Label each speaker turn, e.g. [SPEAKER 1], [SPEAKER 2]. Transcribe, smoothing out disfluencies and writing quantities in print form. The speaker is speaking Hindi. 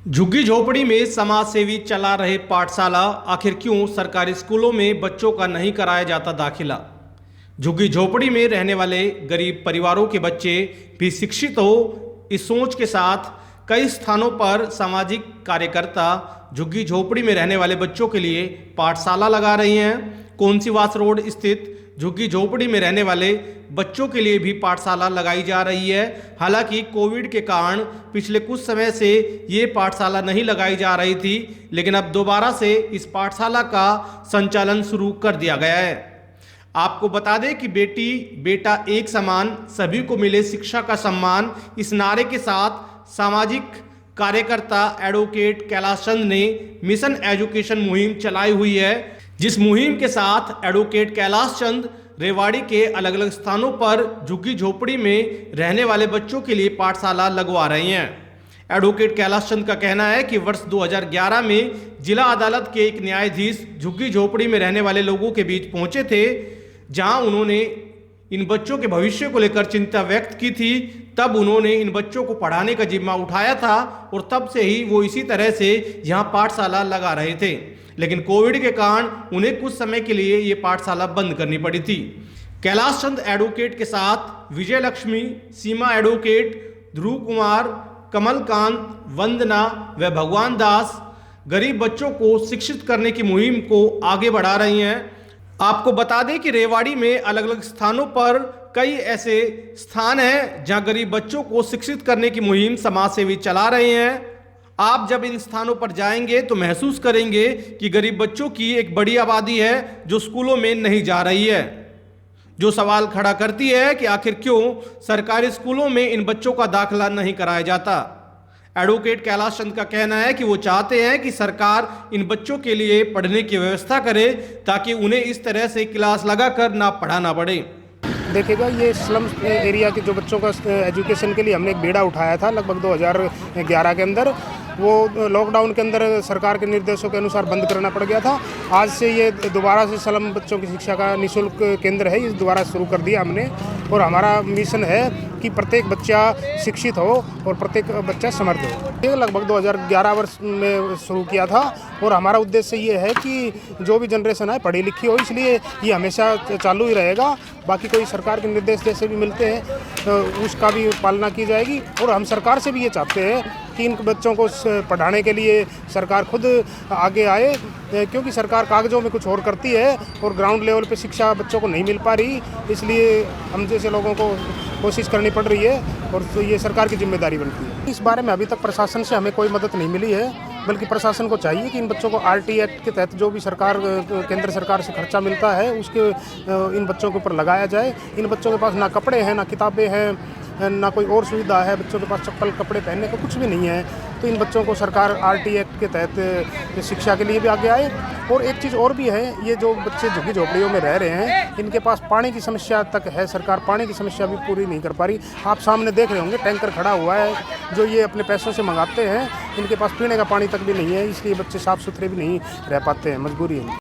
[SPEAKER 1] झुग्गी झोपड़ी में समाज सेवी चला रहे पाठशाला, आखिर क्यों सरकारी स्कूलों में बच्चों का नहीं कराया जाता दाखिला। झुग्गी झोपड़ी में रहने वाले गरीब परिवारों के बच्चे भी शिक्षित हो, इस सोच के साथ कई स्थानों पर सामाजिक कार्यकर्ता झुग्गी झोपड़ी में रहने वाले बच्चों के लिए पाठशाला लगा रही हैं। कोंसीवास रोड स्थित झुग्गी झोपड़ी में रहने वाले बच्चों के लिए भी पाठशाला लगाई जा रही है। हालांकि कोविड के कारण पिछले कुछ समय से ये पाठशाला नहीं लगाई जा रही थी, लेकिन अब दोबारा से इस पाठशाला का संचालन शुरू कर दिया गया है। आपको बता दें कि बेटी बेटा एक समान, सभी को मिले शिक्षा का सम्मान, इस नारे के साथ सामाजिक कार्यकर्ता एडवोकेट कैलाश चंद ने मिशन एजुकेशन मुहिम चलाई हुई है, जिस मुहिम के साथ एडवोकेट कैलाश चंद रेवाड़ी के अलग अलग स्थानों पर झुग्गी झोपड़ी में रहने वाले बच्चों के लिए पाठशाला लगवा रही हैं। एडवोकेट कैलाश चंद का कहना है कि वर्ष 2011 में जिला अदालत के एक न्यायाधीश झुग्गी झोपड़ी में रहने वाले लोगों के बीच पहुंचे थे, जहां उन्होंने इन बच्चों के भविष्य को लेकर चिंता व्यक्त की थी। तब उन्होंने इन बच्चों को पढ़ाने का जिम्मा उठाया था और तब से ही वो इसी तरह से यहाँ पाठशाला लगा रहे थे, लेकिन कोविड के कारण उन्हें कुछ समय के लिए ये पाठशाला बंद करनी पड़ी थी। कैलाश चंद एडवोकेट के साथ विजय लक्ष्मी, सीमा एडवोकेट, ध्रुव कुमार, कमलकांत, वंदना व भगवान दास गरीब बच्चों को शिक्षित करने की मुहिम को आगे बढ़ा रही हैं। आपको बता दें कि रेवाड़ी में अलग अलग स्थानों पर कई ऐसे स्थान हैं जहां गरीब बच्चों को शिक्षित करने की मुहिम समाज सेवी चला रहे हैं। आप जब इन स्थानों पर जाएंगे तो महसूस करेंगे कि गरीब बच्चों की एक बड़ी आबादी है जो स्कूलों में नहीं जा रही है, जो सवाल खड़ा करती है कि आखिर क्यों सरकारी स्कूलों में इन बच्चों का दाखिला नहीं कराया जाता। एडवोकेट कैलाश चंद का कहना है कि वो चाहते हैं कि सरकार इन बच्चों के लिए पढ़ने की व्यवस्था करे ताकि उन्हें इस तरह से क्लास लगाकर ना पढ़ाना पड़े।
[SPEAKER 2] देखिएगा, ये स्लम एरिया के जो बच्चों का एजुकेशन के लिए हमने एक बीड़ा उठाया था लगभग 2011 के अंदर। वो लॉकडाउन के अंदर सरकार के निर्देशों के अनुसार बंद करना पड़ गया था। आज से ये दोबारा से स्लम बच्चों की शिक्षा का निःशुल्क केंद्र है, ये दोबारा शुरू कर दिया हमने। और हमारा मिशन है कि प्रत्येक बच्चा शिक्षित हो और प्रत्येक बच्चा समर्थ हो। ये लगभग 2011 वर्ष में शुरू किया था और हमारा उद्देश्य ये है कि जो भी जनरेशन है पढ़ी लिखी हो, इसलिए ये हमेशा चालू ही रहेगा। बाकी कोई सरकार के निर्देश जैसे भी मिलते हैं तो उसका भी पालना की जाएगी। और हम सरकार से भी ये चाहते हैं कि इन बच्चों को पढ़ाने के लिए सरकार खुद आगे आए, क्योंकि सरकार कागजों में कुछ और करती है और ग्राउंड लेवल पे शिक्षा बच्चों को नहीं मिल पा रही। इसलिए हम जैसे लोगों को कोशिश करनी पड़ रही है और तो ये सरकार की जिम्मेदारी बनती है। इस बारे में अभी तक प्रशासन से हमें कोई मदद नहीं मिली है, बल्कि प्रशासन को चाहिए कि इन बच्चों को RT एक्ट के तहत जो भी सरकार केंद्र सरकार से खर्चा मिलता है उसके इन बच्चों के ऊपर लगाया जाए। इन बच्चों के पास ना कपड़े हैं, ना किताबें हैं, ना कोई और सुविधा है, बच्चों के पास चप्पल कपड़े पहनने का कुछ भी नहीं है। तो इन बच्चों को सरकार RT एक्ट के तहत शिक्षा के लिए भी आगे आए। और एक चीज़ और भी है, ये जो बच्चे झुग्गी झोपड़ियों में रह रहे हैं इनके पास पानी की समस्या तक है, सरकार पानी की समस्या भी पूरी नहीं कर पा रही। आप सामने देख रहे होंगे टैंकर खड़ा हुआ है जो ये अपने पैसों से मंगाते हैं, इनके पास पीने का पानी तक भी नहीं है, इसलिए बच्चे साफ़ सुथरे भी नहीं रह पाते हैं, मजबूरी है।